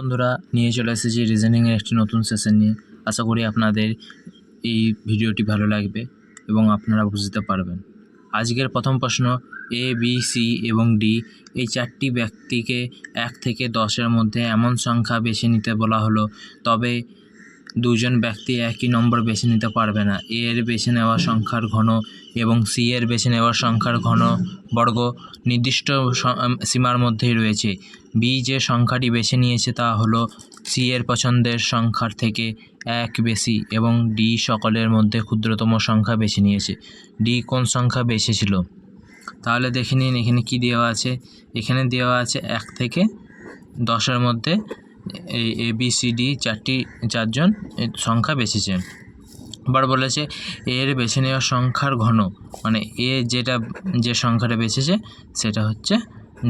বন্ধুরা নিয়ে চলে এসেছি রিজনিংয়ের একটি নতুন সেশন নিয়ে। আশা করি আপনাদের এই ভিডিওটি ভালো লাগবে এবং আপনারা বুঝতে পারবেন। আজকের প্রথম প্রশ্ন, এ বি সি এবং ডি এই চারটি ব্যক্তিকে 1 থেকে 10-এর মধ্যে এমন সংখ্যা বেছে নিতে বলা হলো, তবে দুজন ব্যক্তি একই নম্বর বেছে নিতে পারবে না। এ এর বেছে নেওয়া সংখ্যার ঘন এবং সি এর বেছে নেওয়া সংখ্যার ঘন বর্গ নির্দিষ্ট সীমার মধ্যেই রয়েছে। বি যে সংখ্যাটি বেছে নিয়েছে তা হলো সি এর পছন্দের সংখ্যার থেকে 1 বেশি এবং ডি সকলের মধ্যে ক্ষুদ্রতম সংখ্যা বেছে নিয়েছে। ডি কোন সংখ্যা বেছেছিল? তাহলে দেখে নিন এখানে কি দেওয়া আছে। এখানে দেওয়া আছে 1 থেকে 10-এর মধ্যে এ বি সি ডি চারজন সংখ্যা বেছেছে। আবার বলেছে এর বেছে নেওয়া সংখ্যার ঘন, মানে এ যে সংখ্যাটা বেছেছে সেটা হচ্ছে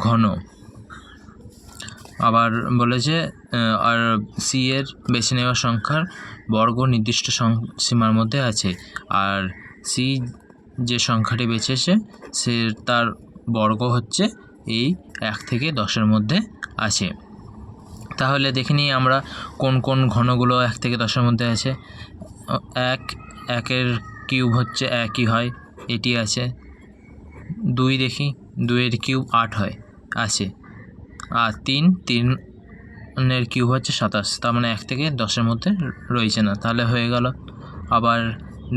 ঘন। আবার বলেছে আর সি এর বেছে নেওয়া সংখ্যার বর্গ নির্দিষ্ট সীমার মধ্যে আছে, আর সি যে সংখ্যাটি বেছেছে সে তার বর্গ হচ্ছে এই 1 থেকে 10-এর মধ্যে আছে। তাহলে দেখে নিই আমরা কোন কোন ঘনগুলো 1 থেকে 10-এর মধ্যে আছে। 1 কিউব হচ্ছে 1ই হয়, এটি আছে। 2 দেখি, 2-এর কিউব 8 হয়, আছে। আর 3-এর কিউব হচ্ছে 27, তার মানে 1 থেকে 10-এর মধ্যে রয়েছে না, তাহলে হয়ে গেল। আবার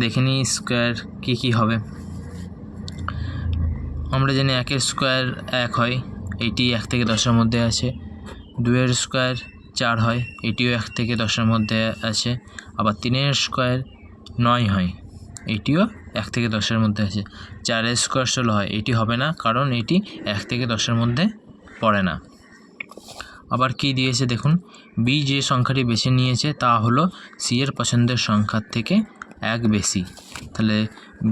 দেখে নিই স্কোয়ার কী হবে। আমরা জানি 1-এর স্কোয়ার 1 হয়, এটি 1 থেকে 10-এর মধ্যে আছে। 2-এর স্কোয়ার 4 হয়, এটিও 1 থেকে 10-এর মধ্যে আছে। আবার 3-এর স্কোয়ার 9 হয়, এটিও 1 থেকে 10-এর মধ্যে আছে। 4-এর স্কোয়ার 16 হয়, এটি হবে না কারণ এটি 1 থেকে 10-এর মধ্যে পড়ে না। আবার কি দিয়েছে দেখুন, বি যে সংখ্যাটি বেছে নিয়েছে তা হলো সি এর পছন্দের সংখ্যার থেকে 1 বেশি। তাহলে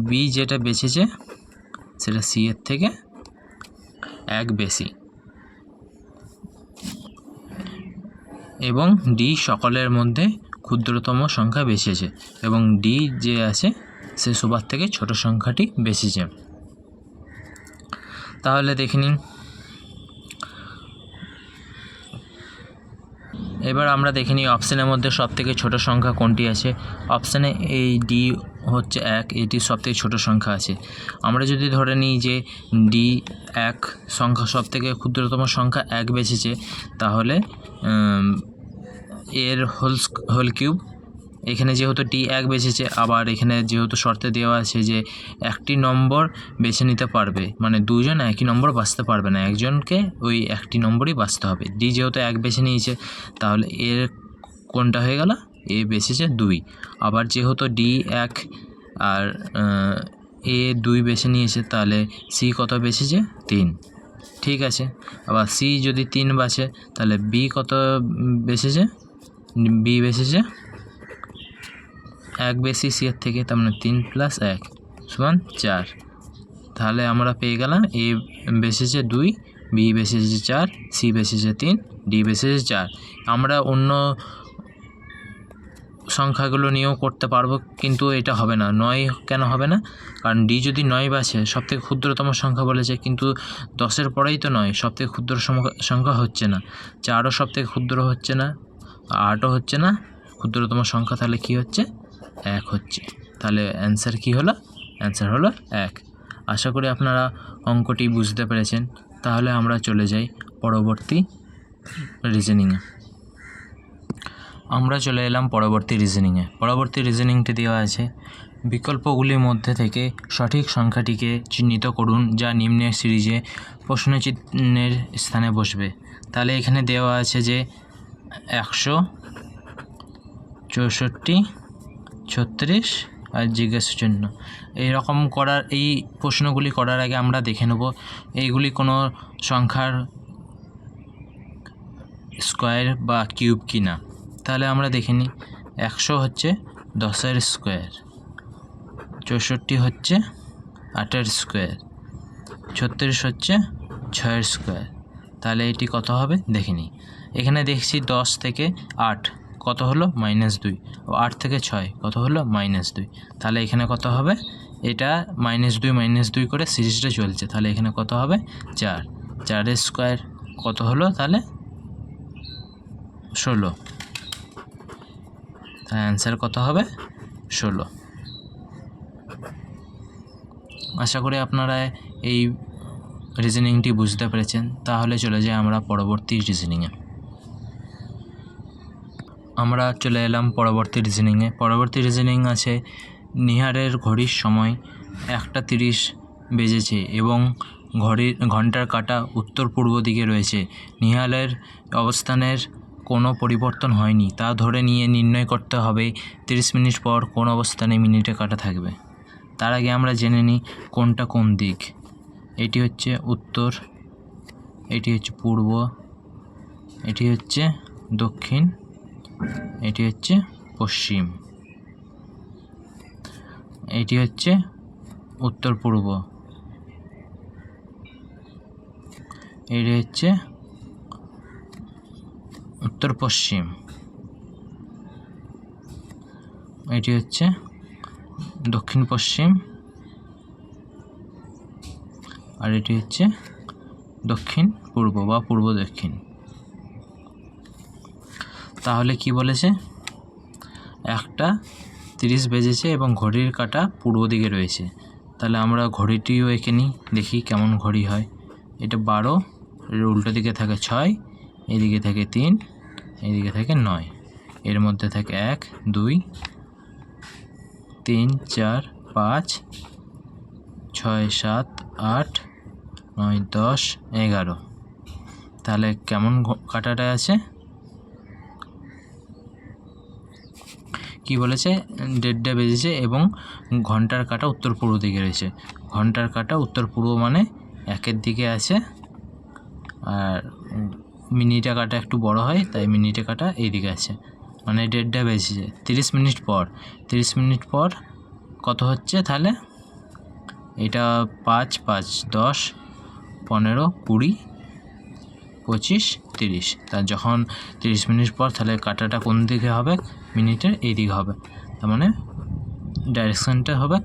বি যেটা বেছেছে সেটা সি এর থেকে 1 বেশি এবং ডি সকলের মধ্যে ক্ষুদ্রতম সংখ্যা বেছেছে এবং ডি যে আছে সে সবার থেকে ছোট সংখ্যাটি বেছেছে। তাহলে দেখে নিন, এবার আমরা দেখে নিই অপশানের মধ্যে সবথেকে ছোট সংখ্যা কোনটি আছে। অপশানে এই ডি হচ্ছে 1, এটি সবথেকে ছোট সংখ্যা আছে। আমরা যদি ধরে নিই যে ডি 1 সংখ্যা সবথেকে ক্ষুদ্রতম সংখ্যা 1 বেছেছে, তাহলে এর হোল কিউব, এখানে যেহেতু ডি 1 বেছেছে, আবার এখানে যেহেতু শর্তে দেওয়া আছে যে একটি নম্বর বেছে নিতে পারবে, মানে দুজন একই নম্বর বাছতে পারবে না, একজনকে ওই একটি নম্বরই বাছতে হবে। ডি যেহেতু 1 বেছে নিয়েছে, তাহলে এর কোনটা হয়ে গেল, এ বেছেছে 2। আবার যেহেতু ডি 1 আর এ 2 বেছে নিয়েছে, তাহলে সি কত বেছেছে, 3। ঠিক আছে। আবার সি যদি 3 বাছে, তাহলে বি কত বেছেছে, বি বেছেছে 1 বেশি সি এর থেকে, তার মানে 3 + 1 = 4। তাহলে আমরা পেয়ে গেলাম এ বেছেছে 2, বি বেছেছে 4, সি বেছেছে 3, ডি বেছেছে 4। আমরা অন্য সংখ্যাগুলো নিয়েও করতে পারবো, কিন্তু এটা হবে না। 9 কেন হবে না? কারণ ডি যদি 9 বাছে, সবথেকে ক্ষুদ্রতম সংখ্যা বলেছে, কিন্তু 10-এর পরেই তো 9, সবথেকে ক্ষুদ্র সংখ্যা হচ্ছে না। 4ও সবথেকে ক্ষুদ্র হচ্ছে না, 8ও হচ্ছে না ক্ষুদ্রতম সংখ্যা, তাহলে কি হচ্ছে, 1 হচ্ছে। তাহলে অ্যান্সার কি হলো? অ্যান্সার হলো 1। আশা করি আপনারা অঙ্কটি বুঝতে পেরেছেন। তাহলে আমরা চলে যাই পরবর্তী রিজনিংয়ে। আমরা চলে এলাম পরবর্তী রিজনিংয়ে। পরবর্তী রিজনিংটি দেওয়া আছে, বিকল্পগুলির মধ্যে থেকে সঠিক সংখ্যাটিকে চিহ্নিত করুন যা নিম্নের সিরিজে প্রশ্নচিহ্নের স্থানে বসবে। তাহলে এখানে দেওয়া আছে যে 100, 64, 36 আর জিজ্ঞাসা চিহ্ন। এইরকম এই প্রশ্নগুলি করার আগে আমরা দেখে নেব এইগুলি কোনো সংখ্যার স্কোয়ার বা কিউব কি না। তাহলে আমরা দেখে নিই, 100 হচ্ছে 10-এর স্কোয়ার, 64 হচ্ছে 8-এর স্কোয়ার, 36 হচ্ছে 6-এর স্কোয়ার। তাহলে এটি কত হবে দেখে নিই। এখানে দেখছি 10 থেকে 8 কত হলো, -2, ও 8 থেকে 6 কত হলো, -2। তাহলে এখানে কত হবে, এটা -2 করে সিরিজটা চলছে, তাহলে এখানে কত হবে, 4। 4-এর স্কোয়ার কত হলো, তাহলে 16, তাই অ্যান্সার কত হবে 16। আশা করি আপনারা এই রিজনিংটি বুঝতে পেরেছেন। তাহলে চলে যাই আমরা পরবর্তী রিজনিংয়ে। আমরা চলে এলাম পরবর্তী রিজনিংয়ে। পরবর্তী রিজনিং আছে নিহারের ঘড়ির সময় 1:30 বেজেছে এবং ঘন্টার কাঁটা উত্তর পূর্ব দিকে রয়েছে। নিহারের অবস্থানের কোনো পরিবর্তন হয়নি, তা ধরে নিয়ে নির্ণয় করতে হবে 30 মিনিট পর কোন অবস্থানে মিনিটে কাঁটা থাকবে। তার আগে আমরা জেনে নিই কোনটা কোন দিক। এটি হচ্ছে উত্তর, এটি হচ্ছে পূর্ব, এটি হচ্ছে দক্ষিণ, এটি হচ্ছে পশ্চিম, এটি হচ্ছে উত্তর পূর্ব, এটি হচ্ছে উত্তর পশ্চিম, এটি হচ্ছে দক্ষিণ পশ্চিম, আর এটি হচ্ছে দক্ষিণ পূর্ব বা পূর্ব দক্ষিণ। তাহলে কি বলেছে, 1:30 বেজেছে এবং ঘড়ির কাঁটা পূর্ব দিকে রয়েছে। তাহলে আমরা ঘড়িটিও এঁকে নিই, দেখি কেমন ঘড়ি হয়। এটা 12, এর উল্টো দিকে থাকে 6, এদিকে থাকে 3, এদিকে থাকে 9, এর মধ্যে থাকে 1, 2, 3, 4, 5, 6, 7, 8, 9, 10, 11। তাহলে কেমন কাঁটাটা আছে, কি বলেছে, 1:30 বেজেছে এবং ঘন্টার কাঁটা উত্তর পূর্ব দিকে রয়েছে। ঘন্টার কাঁটা উত্তর পূর্ব মানে 1-এর দিকে আছে, আর মিনিটে কাঁটা একটু বড় হয়, তাই মিনিটে কাঁটা এই দিকে আছে, মানে 1:30 বেজেছে। 30 মিনিট পর, 30 মিনিট পর কত হচ্ছে, তাহলে এটা 5, 5, 10, 15, 20, 25, 30। তা যখন 30 মিনিট পর, তাহলে কাঁটাটা কোন দিকে হবে, মিনিটের এই দিকে হবে, তার মানে ডাইরেকশানটা হবে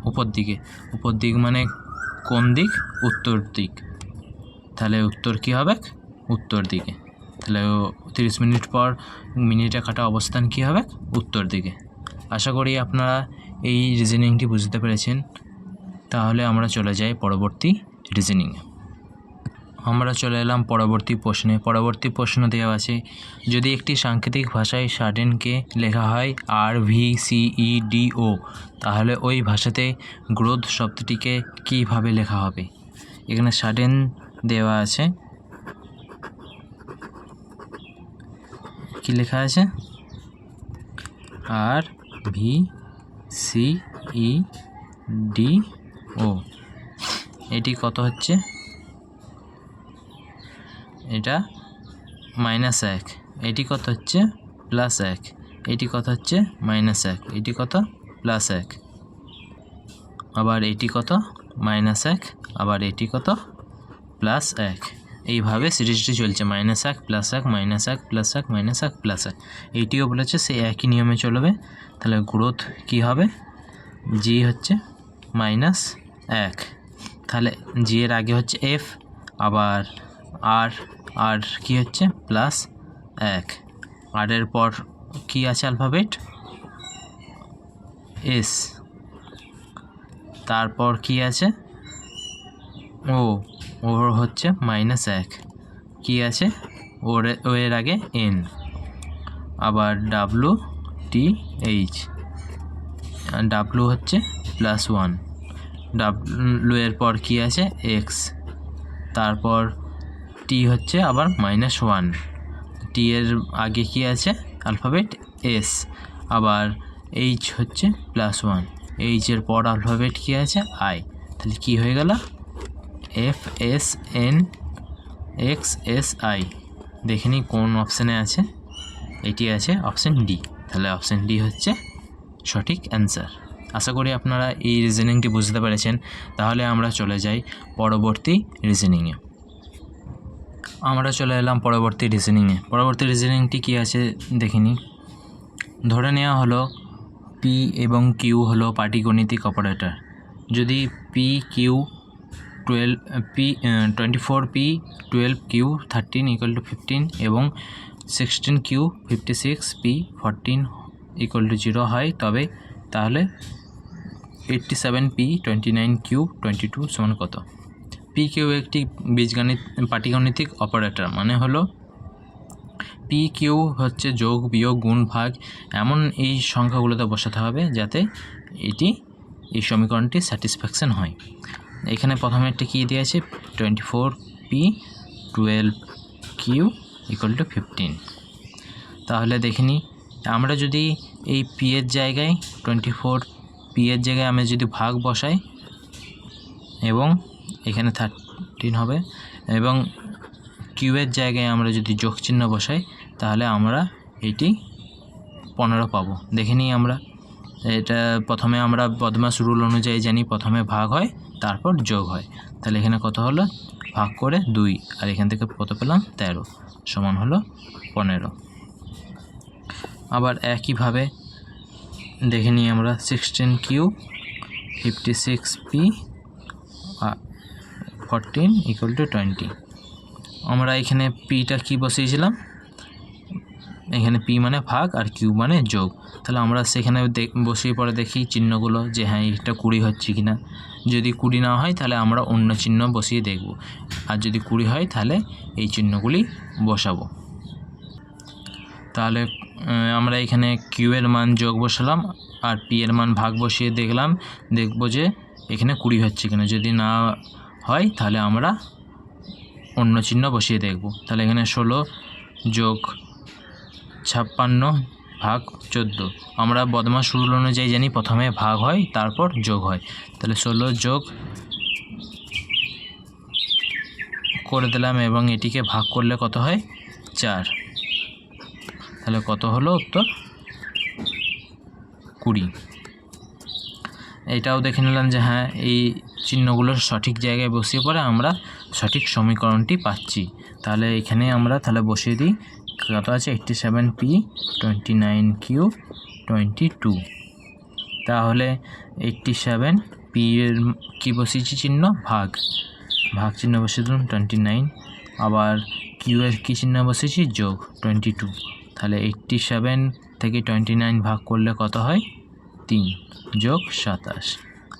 উপর দিকে। উপর দিক মানে কোন দিক, উত্তর দিক। তাহলে উত্তর কি হবে, উত্তর দিকে। তাহলে 30 মিনিট পর মিনিটে কাঁটা অবস্থান কি হবে, উত্তর দিকে। আশা করি আপনারা এই রিজনিংটি বুঝতে পেরেছেন। তাহলে আমরা চলে যাই পরবর্তী রিজনিংয়ে। আমরা চলে এলাম পরবর্তী প্রশ্নে। পরবর্তী প্রশ্ন দেওয়া আছে, যদি একটি সাংকেতিক ভাষায় সাডেনকে লেখা হয় RVCEDO, তাহলে ওই ভাষাতে গ্রোথ শব্দটিকে কীভাবে লেখা হবে। এখানে সাডেন দেওয়া আছে, কি লেখা আছে, RVCEDO। এটি কত হচ্ছে, এটা -1, এটি কত হচ্ছে +1, এটি কত হচ্ছে -1, এটি কত +1, আবার এটি কত -1, আবার এটি কত +1। এইভাবে সিরিজটি চলছে, -1 +1 -1 +1 -1 +1। এইটিও বলেছে সে একই নিয়মে চলবে। তাহলে গ্রোথ কি হবে, জি হচ্ছে -1, তাহলে জি এর আগে হচ্ছে F, আবার আর কি হচ্ছে +1, আর এর পর কি আছে অ্যালফাবেট S, তারপর কি আছে ওর হচ্ছে -1, কি আছে ও এর আগে N, আবার WTH, W হচ্ছে +1, W এর পর কি আছে X, তারপর T হচ্ছে আবার -1, T এর আগে কি আছে অ্যালফাবেট S, আবার H হচ্ছে +1, H এর পর অ্যালফাবেট কি আছে I। তাহলে কি হয়ে গেল, FSNXSI। দেখে নিই কোন অপশানে আছে, এটি আছে অপশান ডি। তাহলে অপশান ডি হচ্ছে সঠিক অ্যান্সার। আশা করি আপনারা এই রিজনিংটি বুঝতে পেরেছেন। তাহলে আমরা চলে যাই পরবর্তী রিজনিংয়ে। আমরা চলে এলাম পরবর্তী রিজনিংয়ে। পরবর্তী রিজনিংটি কী আছে দেখে নিই। ধরে নেওয়া হলো পি এবং কিউ হলো পাটিগণিতিক অপারেটর। যদি P24P 12Q 13 = 15 এবং 16 কিউ 56 পি 14 ইকুয়াল টু 0 হয় তবে তাহলে 87 পি 29 কিউ 22 সমান কত? পি কিউ একটি পাটিগাণিতিক অপারেটর, মানে হলো পি কিউ হচ্ছে যোগ বিয়োগ গুণ ভাগ এমন এই সংখ্যাগুলোতে বসাতে হবে যাতে এই সমীকরণটি স্যাটিসফ্যাকশন হয়। এখানে প্রথমে একটা কী দেওয়া আছে 24 পি 12 কিউ ইকুয়াল টু 15। তাহলে দেখে নিই, আমরা যদি এই পি এর জায়গায় 24 পি এর জায়গায় আমি যদি ভাগ বসাই এবং এখানে 13 হবে এবং কিউ এর জায়গায় আমরা যদি যোগ চিহ্ন বসাই তাহলে আমরা এটি 15 পাবো। দেখে নিই আমরা এটা প্রথমে আমরা বদমাস রুল অনুযায়ী জানি প্রথমে ভাগ হয় তারপর যোগ হয়। তাহলে এখানে কত হলো, ভাগ করে 2 আর এখান থেকে কত পেলাম 13 সমান হলো 15। আবার একইভাবে দেখে নিই আমরা 16 কিউ 56 পি 14 ইকুয়াল টু 20। আমরা এখানে পিটা কি বসিয়েছিলাম, এখানে পি মানে ভাগ আর কিউ মানে যোগ। তাহলে আমরা সেখানে বসিয়ে পরে দেখি চিহ্নগুলো যে হ্যাঁ এটা 20 হচ্ছে কি না। যদি 20 না হয় তাহলে আমরা অন্য চিহ্ন বসিয়ে দেখব, আর যদি 20 হয় তাহলে এই চিহ্নগুলি বসাবো। তাহলে আমরা এখানে কিউ এর মান যোগ বসালাম আর পি এর মান ভাগ বসিয়ে দেখব যে এখানে 20 হচ্ছে কিনা। যদি না হয় তাহলে আমরা অন্য চিহ্ন বসিয়ে দেখব। তাহলে এখানে 16 যোগ 56 ভাগ 14। আমরা বদমাস রুল অনুযায়ী জানি প্রথমে ভাগ হয় তারপর যোগ হয়। তাহলে 16 যোগ করে দিলাম এবং এটিকে ভাগ করলে কত হয় 4। তাহলে কত হলো উত্তর 20। এটাও দেখে নিলাম যে হ্যাঁ এই চিহ্নগুলোর সঠিক জায়গায় বসিয়ে পরে আমরা সঠিক সমীকরণটি পাচ্ছি। তাহলে এখানে আমরা বসিয়ে দিই কত আছে 87 পি 29 কিউ 22। তাহলে 87 পি এর কী বসিয়েছি চিহ্ন, ভাগ চিহ্ন বসিয়ে দিলাম 29, আবার কিউ এর কী চিহ্ন বসিয়েছি যোগ 22। তাহলে 87 থেকে 29 ভাগ করলে কত হয় 3 যোগ 27,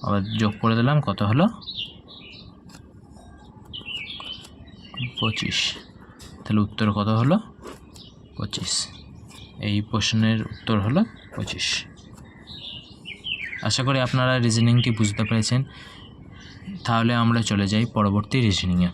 আবার যোগ করে দিলাম কত হলো 25। তাহলে উত্তর কত হলো 25। এই প্রশ্নের উত্তর হলো 25। আশা করি আপনারা রিজনিংটি বুঝতে পেরেছেন। তাহলে আমরা চলে যাই পরবর্তী রিজনিংয়ে।